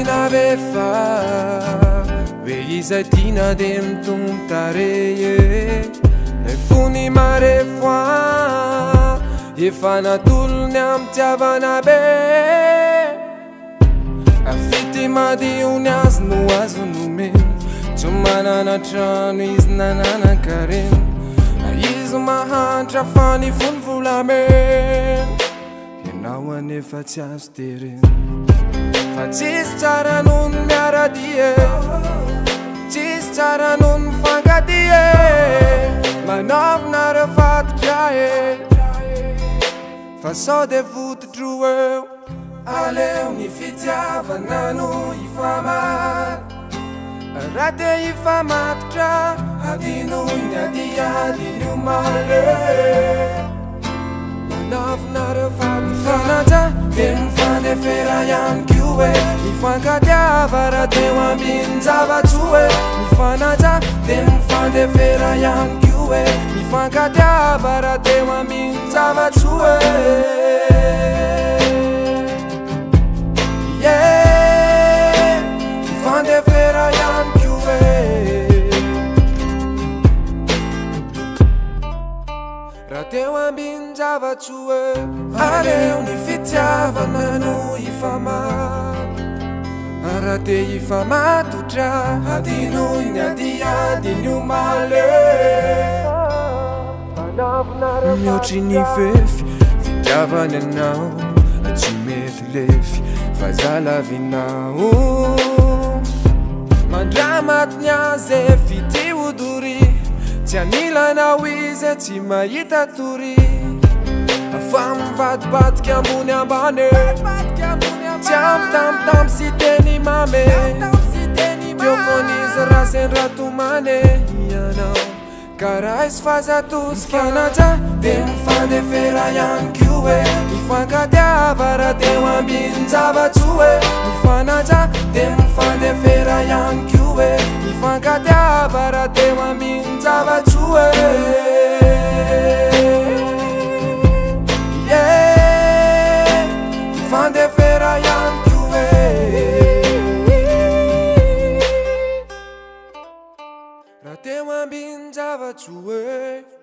navefa Veisa tina dem tum tareye Ne funi mare foa Efa natolony amitiavana be Afity madiony azy no azo nomeny Tsy manana trano izy nananakareny Izy mahantra fa ny volavolameny Ianao anefa tsy azo tereny Fa tsisy tsara noho ny miaradie Tsisy tsara noho ny mifankadie Manaovina refatitra e Fa sao de vototro eo Aleo ny fitiavana no ifamary Raha te ifamatotra Adino iny adiadiny omale Manaovina refatitra Mifanaja de mifandefera ihany koa e Mifankatiava raha teo ambiny zava-tsoa e Mifanaja de mifandefera ihany koa e Mifankatiava raha teo ambiny zava-tsoa e Mifandefera ihany koa e Raha teo ambiny zava-tsoa e Aleo ny fitiavana no ifamary Raha te ifamatotra Adino iny adiadiny omale Mihoatry ny fefy fitiavana anao Tsy mety lefy fa zalavinao Mandramatiny azy e fity hodory Tsy anilanao izy tsy mahita tory Fa mivadibadika ambony ambany Tsy amtamtam sy teny mame Teo fonizy rasen ratomane Ianao Karaha izy fazatosika Mifanaja de mifandefera ihany koa e Mifankatiava raha teo ambiny zava-tsoa e Mifanaja de mifandefera ihany koa e Mifankatiava raha teo ambiny zava-tsoa e Mifandefera ihany koa e Raha teo ambiny zava-tsoa e